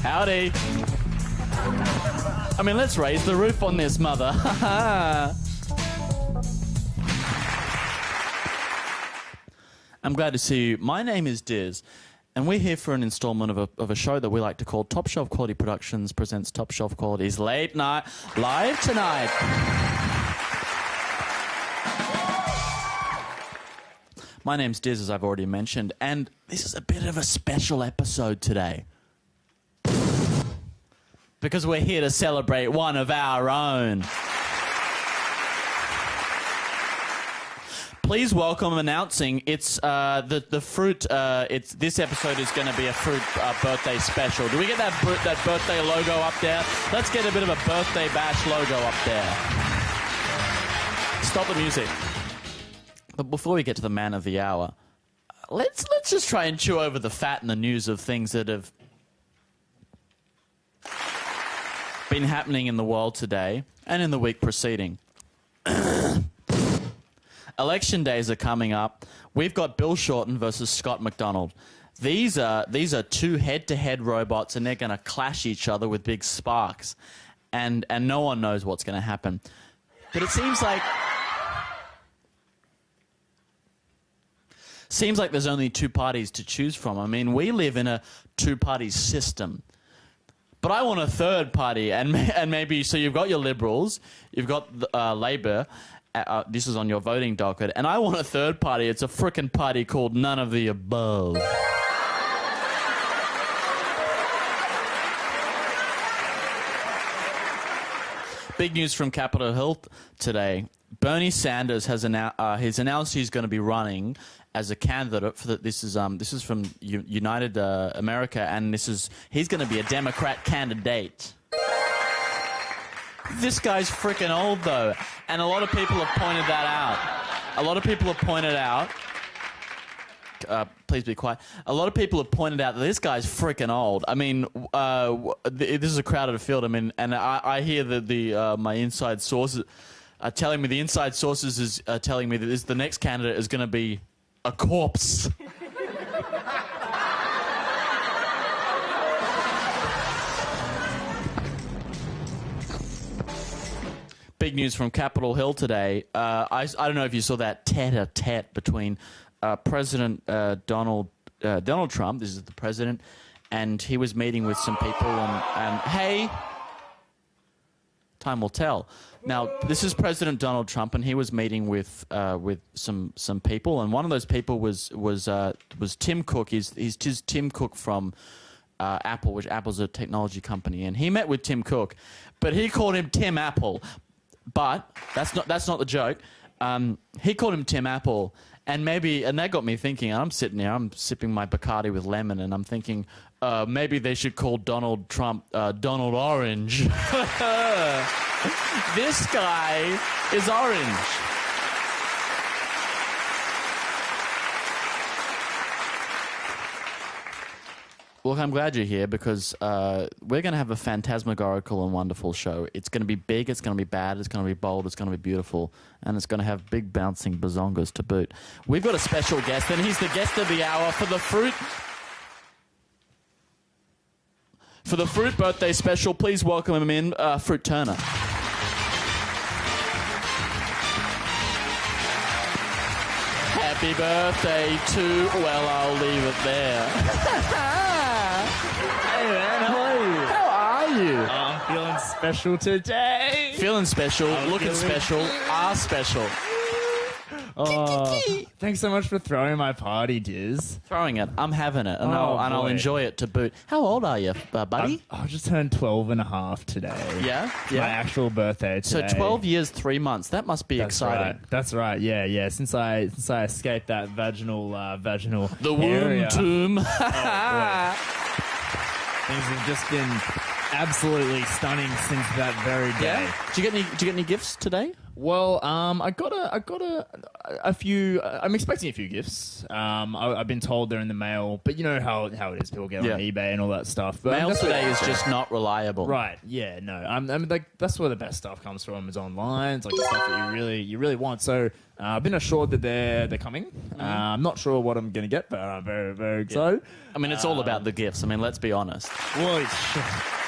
Howdy. I mean, let's raise the roof on this, mother. I'm glad to see you. My name is Diz, and we're here for an installment of a show that we like to call Top Shelf Quality Productions presents Top Shelf Quality's Late Night Live Tonight. My name's Diz, as I've already mentioned, and this is a bit of a special episode today. Because we're here to celebrate one of our own. Please welcome announcing it's the fruit. This episode is going to be a fruit birthday special. Do we get that birthday logo up there? Let's get a bit of a birthday bash logo up there. Stop the music. But before we get to the man of the hour, let's just try and chew over the fat and the news of things that have been happening in the world today and in the week preceding. Election days are coming up. We've got Bill Shorten versus Scott McDonald. These are two head-to-head robots, and they're going to clash each other with big sparks. And no one knows what's going to happen. But it seems like there's only two parties to choose from. I mean, we live in a two-party system. But I want a third party, and maybe, so you've got your Liberals, you've got Labour, this is on your voting docket, and I want a third party. It's a frickin' party called none of the above. Big news from Capitol Hill today. Bernie Sanders has announced he's going to be running as a candidate for this is from United America, and he's going to be a Democrat candidate. This guy's freaking old, though, and a lot of people have pointed that out. Please be quiet. A lot of people have pointed out that this guy's freaking old. I mean, this is a crowded field. I mean, and I hear that my inside sources are telling me telling me that the next candidate is going to be a corpse. Big news from Capitol Hill today. I don't know if you saw that tete-a-tete between President Donald Trump, this is the president, and he was meeting with some people, and hey, time will tell. Now, this is President Donald Trump, and he was meeting with some people, and one of those people was Tim Cook. He's Tim Cook from Apple, which Apple's a technology company, and he met with Tim Cook, but he called him Tim Apple. But that's not the joke. He called him Tim Apple, and that got me thinking. I'm sitting there, I'm sipping my Bacardi with lemon, and I'm thinking maybe they should call Donald Trump Donald Orange. This guy is orange. Look, I'm glad you're here because we're going to have a phantasmagorical and wonderful show. It's going to be big, it's going to be bad, it's going to be bold, it's going to be beautiful, and it's going to have big bouncing bazongas to boot. We've got a special guest, and he's the guest of the hour for the Fruit birthday special. Please welcome him in, Fruit Turner. Happy birthday to... Well, I'll leave it there. Hey, man, how are you? How are you? I'm feeling special today. Feeling special, looking special, are special. Oh, thanks so much for throwing my party, Diz. Throwing it. I'm having it, and I'll enjoy it to boot. How old are you, buddy? I just turned 12 and a half today. Yeah? My actual birthday today. So 12 years, 3 months. That must be exciting. Right. That's right. Yeah. Since I escaped that vaginal the area. womb tomb. Things have just been absolutely stunning since that very day. Yeah? Did you get any gifts today? Well, I got a few. I'm expecting a few gifts. I've been told they're in the mail, but you know how it is. People get on eBay and all that stuff. But mail today is just not reliable. Right? Yeah. No. I mean, like that's where the best stuff comes from. Is online. It's like the stuff that you really want. So I've been assured that they're coming. I'm not sure what I'm going to get, but I'm very, very excited. I mean, it's all about the gifts. I mean, let's be honest. Well,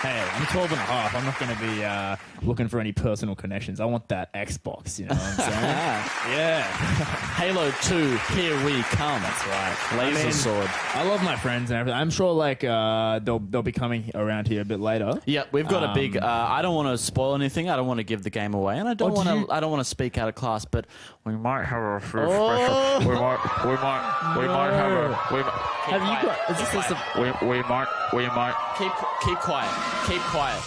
hey, I'm 12 and a half. I'm not going to be looking for any personal connections. I want that Xbox, you know what I'm saying? Yeah. Halo 2, here we come. That's right. Laser sword. I love my friends and everything. I'm sure like they'll be coming around here a bit later. Yeah, we've got a big. I don't want to spoil anything. I don't want to give the game away, and I don't want to. I don't want to speak out of class. But we might have a few special. We might have a. Have you got? Is this We might. Keep quiet. Keep quiet,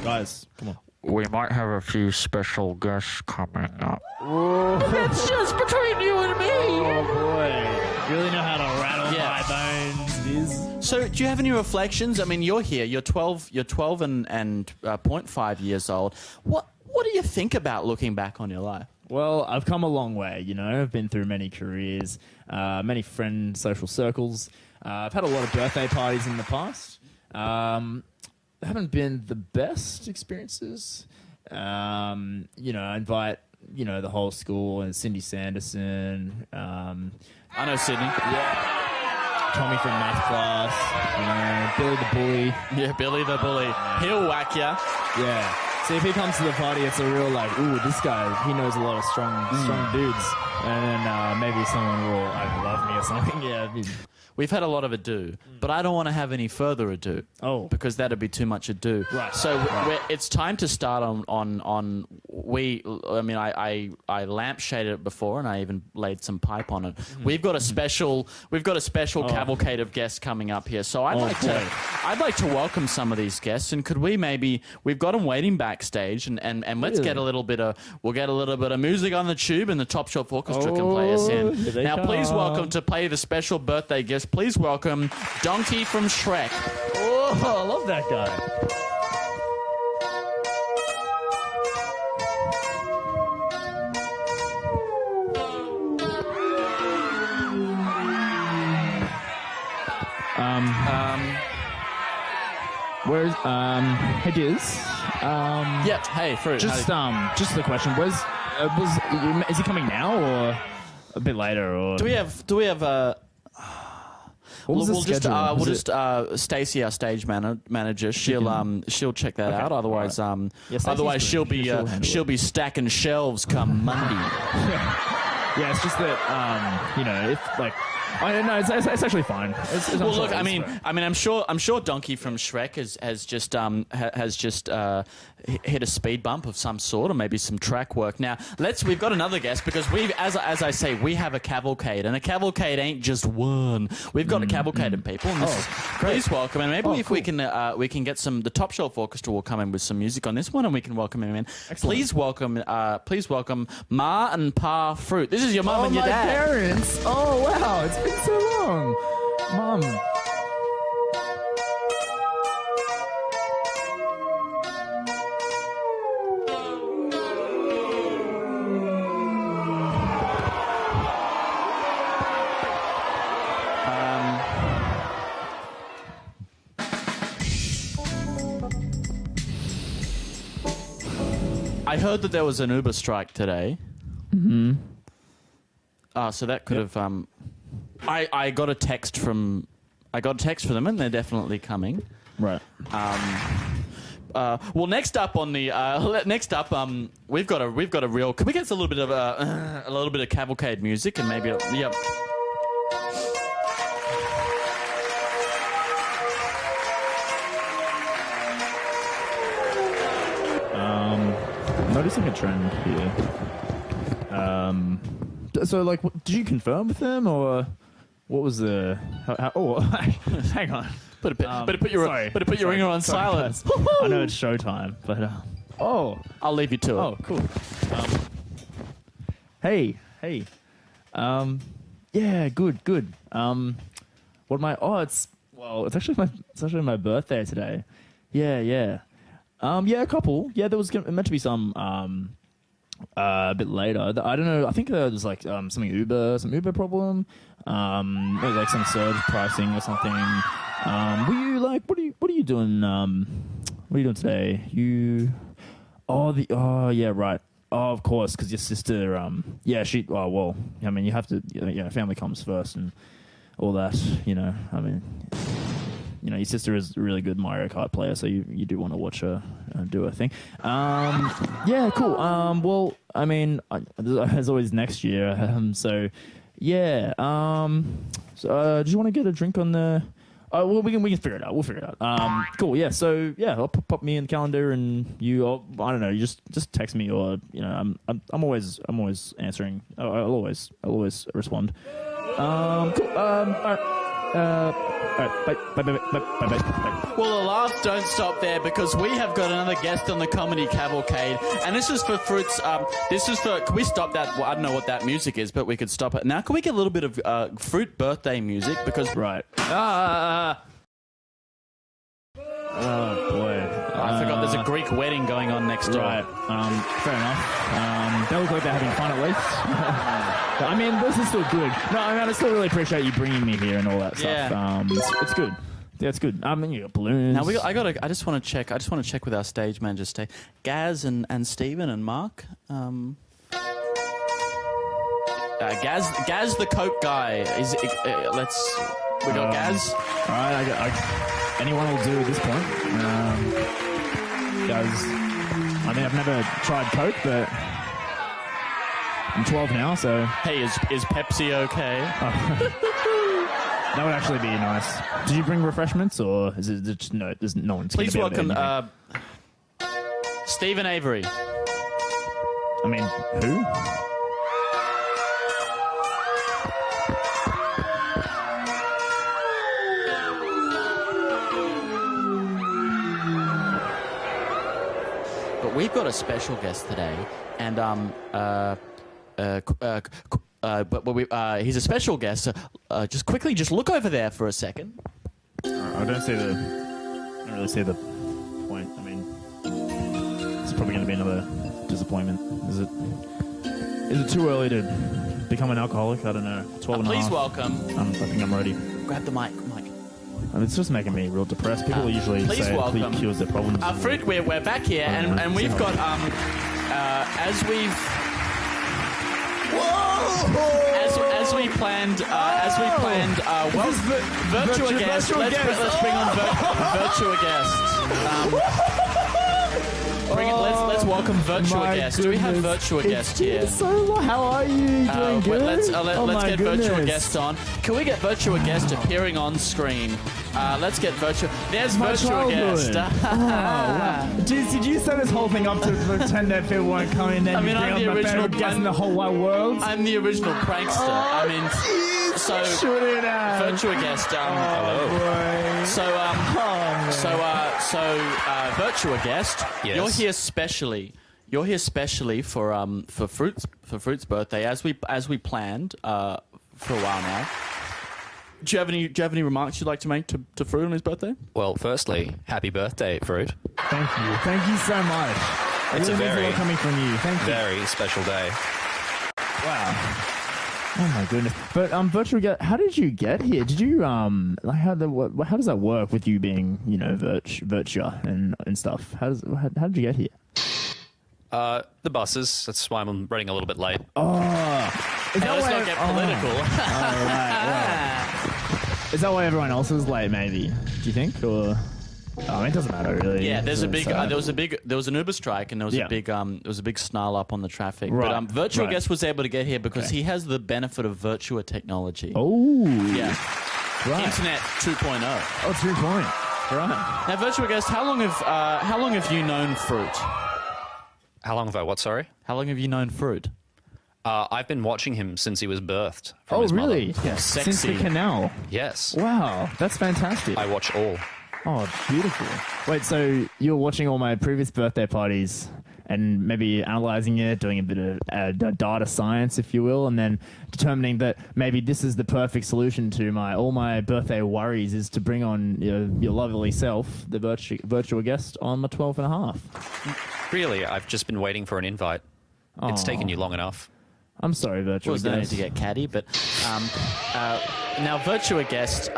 guys? Come on. We might have a few special guests coming up. That's just between you and me. Oh boy, you really know how to rattle my bones. So, do you have any reflections? I mean, you're here. You're 12. You're 12 and 0.5 years old. What do you think about looking back on your life? Well, I've come a long way. You know, I've been through many careers, many friend social circles. I've had a lot of birthday parties in the past. Haven't been the best experiences. You know, I invite the whole school and Cindy Sanderson. I know Sydney. Yeah. Tommy from math class. Billy the bully. Yeah, Billy the bully. He'll whack ya. Yeah. See, if he comes to the party, it's a real like, ooh, this guy, he knows a lot of strong dudes. And then maybe someone will love me or something. Yeah. We've had a lot of ado, but I don't want to have any further ado. Oh. Because that'd be too much ado. Right. So it's time to start on I mean, I lampshaded it before, and I even laid some pipe on it. We've got a special cavalcade of guests coming up here. So I'd like to welcome some of these guests, and could we we've got them waiting backstage, and let's get a little bit of music on the tube, and the Top Shelf Orchestra can play us in. Now, please welcome to play the special birthday guest. Please welcome Donkey from Shrek. Oh, I love that guy. Where's hey Diz? Yeah, hey, Fruit. Just the question is he coming now or a bit later, or do we have We'll just Stacey, our stage manager, she'll check that out. Otherwise, otherwise she'll be stacking shelves come Monday. Yeah, it's just that if like. I don't know. It's actually fine. Well, look. I mean, I'm sure Donkey from Shrek has just hit a speed bump of some sort, or maybe some track work. Now, we've got another guest, because as I say, we have a cavalcade, and a cavalcade ain't just one. We've got a cavalcade of people, and please welcome, and maybe we can get the Top Shelf Orchestra will come in with some music on this one, and we can welcome him in. Excellent. Please welcome Ma and Pa Fruit. This is your mum and your dad. My parents. Oh wow, it's been so long, Mom. I heard that there was an Uber strike today. Mm-hmm. So that could have. I got a text from them, and they're definitely coming. Right. Well, next up we've got a real. Can we get a little bit of cavalcade music, and maybe yep. Noticing a trend here. So, like, did you confirm with them, or what was the? Hang on. Better put your ringer on silence. I know it's showtime, but I'll leave you to it. Oh, cool. Hey. Yeah, good. What am I? It's actually my birthday today. Yeah. Yeah, a couple. Yeah, there was meant to be some a bit later. I don't know. I think there was like some Uber problem. Maybe like some surge pricing or something. Were you like what are you doing? What are you doing today? Yeah, right. Oh, of course, because your sister, yeah, she, oh, well, I mean, you have to, family comes first and all that, I mean, your sister is a really good Mario Kart player, so you do want to watch her do her thing. Yeah, cool. Well, I mean, as always, next year, so, yeah, do you want to get a drink on the... well, we can figure it out. We'll figure it out. Cool. Yeah. So yeah, I'll pop me in the calendar, and you. I don't know. You just text me, or I'm always answering. I'll always respond. Cool. All right. Bye. Well, the laughs don't stop there because we have got another guest on the Comedy Cavalcade, and this is for Fruits. This is for. Can we stop that? Well, I don't know what that music is, but we could stop it now. Can we get a little bit of Fruit birthday music? Because right. Oh boy. I forgot there's a Greek wedding going on next door. Right. Fair enough. They look like they're having fun at least. I mean, this is still good. No, I mean, I still really appreciate you bringing me here and all that stuff. Yeah. It's good. Yeah, it's good. I mean, you got balloons. Now I just want to check with our stage manager, Gaz and Stephen and Mark. Gaz the Coke guy. We got Gaz. All right, anyone will do at this point. Guys, I mean, I've never tried Coke, but I'm 12 now, so... Hey, is Pepsi okay? That would actually be nice. Did you bring refreshments, or is it just no? There's no one's. Please welcome Stephen Avery. I mean, who? But we've got a special guest today, and he's a special guest. Just quickly, just look over there for a second. I don't really see the point. I mean, it's probably going to be another disappointment. Is it too early to become an alcoholic? I don't know. 12 and a half. Please welcome. I think I'm ready. Grab the mic. I mean, it's just making me real depressed. People usually say it cures their problems. Fruit, we're back here, and we've got as we planned, Virtua guest. Let's bring on Virtua guest. Let's welcome Virtua guest. Do we have Virtua guest here? So, how are you? Doing good? Let's get Virtua guest on. Can we get Virtua guest appearing on screen? Let's get Virtua. There's Virtua guest. Wow. Jeez, did you set this whole thing up to pretend that people weren't coming? Then I'm the original guest in the whole wide world. I'm the original prankster. Virtua guest. Hello. Boy. Virtua guest. Yes. You're here specially for Fruit's birthday, as we planned for a while now. Do you have any remarks you'd like to make to Fruit on his birthday? Well, firstly, happy birthday, Fruit. Thank you so much. It's a very coming from you. Thank you. Very special day. Wow. Oh my goodness! But Virtua, how did you get here? Did you how does that work with you being Virtua and stuff? How did you get here? The buses. That's why I'm running a little bit late. Oh, let's not get political. Is that why everyone else is late? Maybe. Do you think? Or it doesn't matter really. Yeah, there was an Uber strike, and there was a big snarl up on the traffic. Right. But Virtua guest was able to get here because he has the benefit of Virtua technology. Oh, yeah, right. Internet 2.0. Oh, 2.0. Right. Now, Virtua guest, how long have you known Fruit? How long have I what? Sorry. How long have you known Fruit? I've been watching him since he was birthed from his mother. Oh, really? Yeah, sexy. Since the canal. Yes. Wow, that's fantastic. I watch all. Oh, beautiful. Wait, so you're watching all my previous birthday parties and maybe analyzing it, doing a bit of data science, if you will, and then determining that maybe this is the perfect solution to all my birthday worries is to bring on your lovely self, the Virtua guest, on my 12 and a half. Really? I've just been waiting for an invite. It's taken you long enough. I'm sorry, Virtua guest. No need to get catty, but now Virtua guest,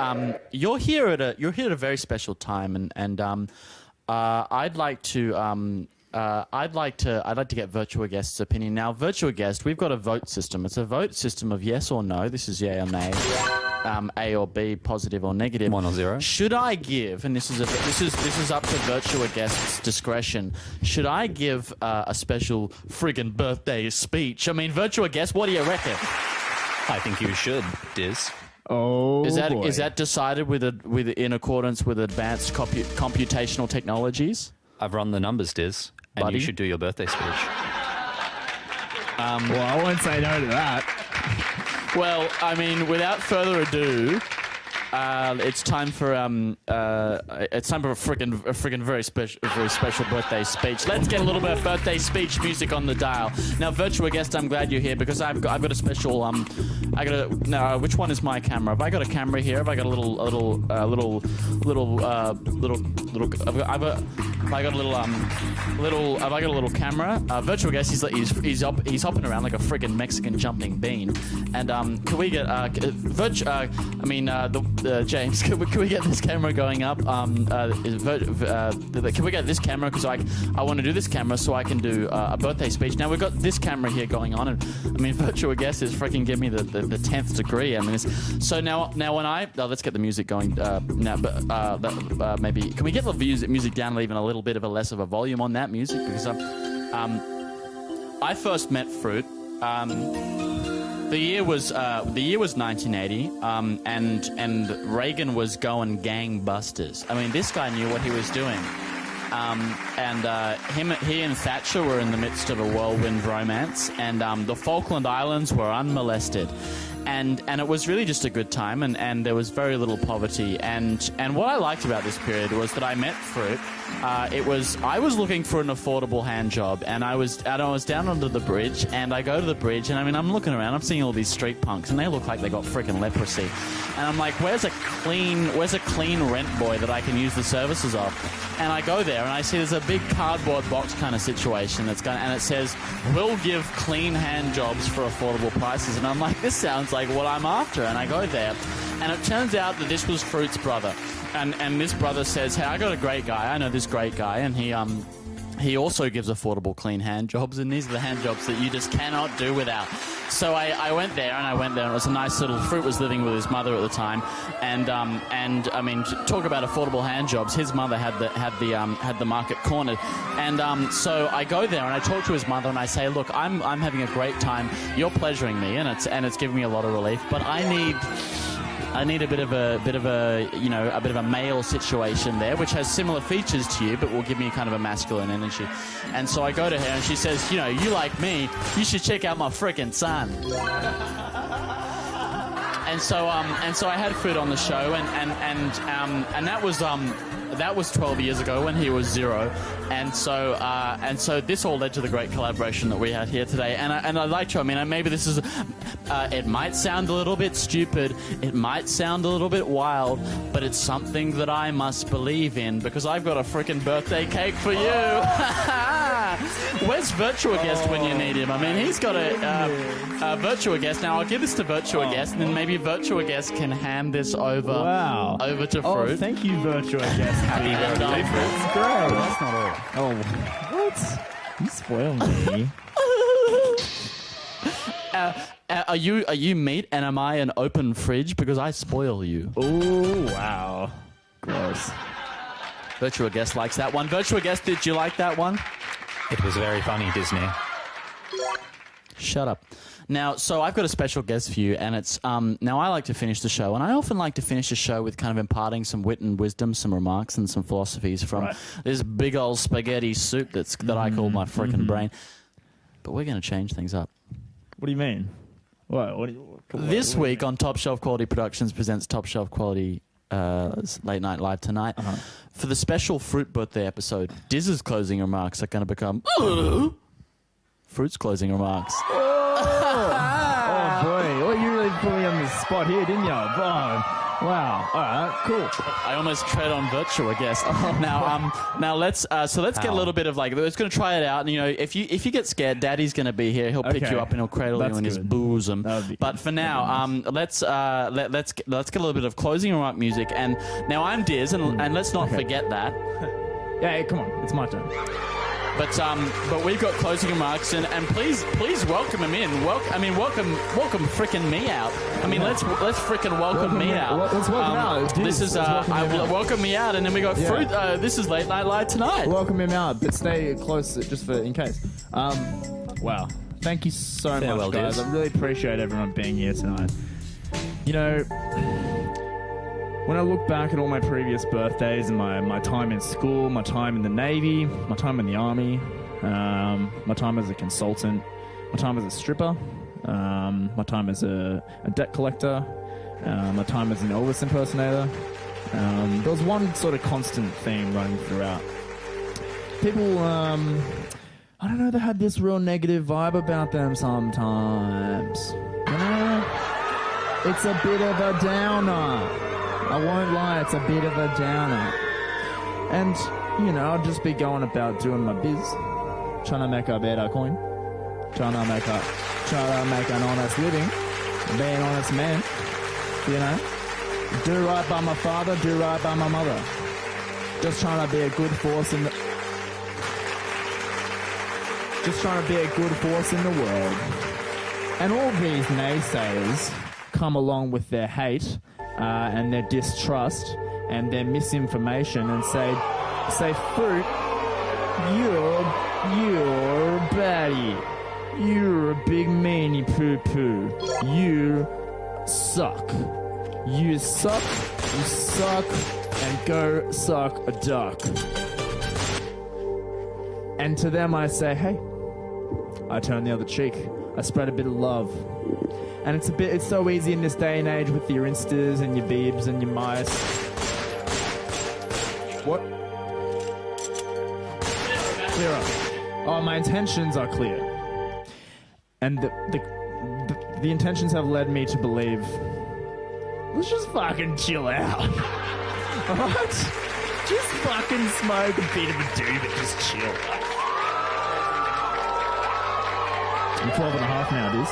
you're here at a very special time, and I'd like to I'd like to get Virtua Guest's opinion. Now, Virtua Guest, we've got a vote system. It's a vote system of yes or no. This is yay or nay, A or B, positive or negative. 1 or 0. Should I give? And this is up to Virtua Guest's discretion. Should I give a special friggin' birthday speech? I mean, Virtua Guest, what do you reckon? I think you should, Diz. Oh, Is boy. that decided in accordance with advanced computational technologies? I've run the numbers, Diz, and Buddy? you should do your birthday speech. Well, I won't say no to that. Well, I mean, without further ado, it's time for a friggin' very special birthday speech. Let's get a little bit of birthday speech music on the dial. Now, Virtua Guest, I'm glad you're here because I've got a special which one is my camera? Have I got a camera here? Have I got a little camera? Virtua Guest, he's hopping around like a friggin' Mexican jumping bean. And can we get James, can we get this camera going up? Can we get this camera? Because I want to do this camera so I can do a birthday speech. Now, we've got this camera here going on, and I mean, Virtua Guest is freaking give me the 10th degree. I mean, so now when let's get the music going now, but maybe, can we get the music down even a little bit of a less of a volume on that music? Because I first met Fruit. The year was 1980, and Reagan was going gangbusters. I mean, this guy knew what he was doing, he and Thatcher were in the midst of a whirlwind romance, and the Falkland Islands were unmolested. And it was really just a good time, and there was very little poverty. And what I liked about this period was that I met Fruit. I was looking for an affordable hand job, and I was down under the bridge, and I go to the bridge, and I mean, I'm looking around, I'm seeing all these street punks, and they look like they got freaking leprosy. And I'm like, where's a clean rent boy that I can use the services of? And I go there, and I see there's a big cardboard box kind of situation and it says, we'll give clean hand jobs for affordable prices. And I'm like, this sounds like what I'm after. And I go there, and it turns out that this was Fruit's brother. And this brother says, hey, I got a great guy. I know this great guy, and he also gives affordable clean hand jobs, and these are the hand jobs that you just cannot do without. So I went there, and it was a nice little. Fruit was living with his mother at the time, and I mean, talk about affordable hand jobs. His mother had the market cornered, and so I go there and I talk to his mother and I say, look, I'm having a great time. You're pleasuring me, and it's giving me a lot of relief, but I need a bit of a male situation there, which has similar features to you, but will give me kind of a masculine energy. And so I go to her, and she says, you like me, you should check out my frickin' son. And so I had Fruit on the show, and that was 12 years ago when he was 0, and so this all led to the great collaboration that we had here today. And I'd like to. I mean, maybe this is. It might sound a little bit stupid. It might sound a little bit wild, but it's something that I must believe in because I've got a freaking birthday cake for you. Where's Virtua Guest when you need him? I mean, he's got a Virtua Guest. Now I'll give this to Virtua Guest, and then maybe Virtua Guest can hand this over to Fruit. Oh, thank you, Virtua Guest. Happy birthday, Fruit. That's great. That's not all. Oh, what? You spoil me. Are you meat, and am I an open fridge? Because I spoil you. Oh, wow. Gross. Virtua Guest likes that one. Virtua Guest, did you like that one? It was very funny, Disney. Shut up. Now, so I've got a special guest for you, and it's now I like to finish the show, and I often like to finish the show with kind of imparting some wit and wisdom, some remarks, and some philosophies from this big old spaghetti soup that I call my freaking brain. But we're going to change things up. What do you mean? This week on Top Shelf Quality Productions presents Top Shelf Quality Late Night Live Tonight. For the special Fruit birthday episode, Diz's closing remarks are going to become Fruit's closing remarks. Oh, boy. Well, you really put me on the spot here, didn't you? Oh, wow. All right, cool. I almost tread on Virtua Guest. Now let's get a little bit of let's going to try it out. And if you get scared, Daddy's going to be here. He'll pick you up and he'll cradle you in his bosom. But for now, let's get a little bit of closing remark music. And now I'm Diz, and let's not forget that. Yeah, come on, it's my turn. But we've got closing remarks, and please welcome him in. Welcome frickin' me out. I mean, let's frickin' welcome me out. Let's welcome out. This is welcome me out, and then we got fruit. This is Late Night Live tonight. Welcome him out, but stay close just for in case. Wow. Thank you so Farewell, much, guys. dears. I really appreciate everyone being here tonight. You know, when I look back at all my previous birthdays and my time in school, my time in the Navy, my time in the Army, my time as a consultant, my time as a stripper, my time as a debt collector, my time as an Elvis impersonator, there was one sort of constant theme running throughout. People, I don't know, they had this real negative vibe about them sometimes. You know? It's a bit of a downer. I won't lie, it's a bit of a downer. And, you know, I'll just be going about doing my biz, trying to make a better coin, trying to make an honest living, be an honest man, you know. Do right by my father, do right by my mother. Just trying to be a good force in the... Just trying to be a good force in the world. And all these naysayers come along with their hate and their distrust and their misinformation and say, Fruit, you're a baddie. You're a big meanie poo-poo. You suck. You suck, and go suck a duck. And to them I say, hey, I turn the other cheek. I spread a bit of love. And it's so easy in this day and age with your Instas and your Beebs and your mice. What? Clear up. Oh, my intentions are clear. And the intentions have led me to believe, let's just fucking chill out. Alright? Just fucking smoke a bit of a doob and just chill. I'm 12 and a half now, dude.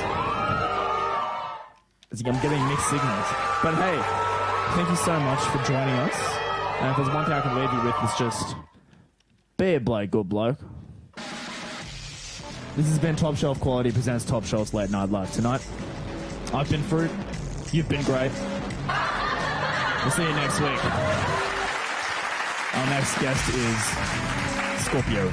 I'm getting mixed signals. But hey, thank you so much for joining us. And if there's one thing I can leave you with, it's just be a bloke, good bloke. This has been Top Shelf Quality presents Top Shelf's Late Night Live tonight. I've been Fruit. You've been great. We'll see you next week. Our next guest is Scorpio.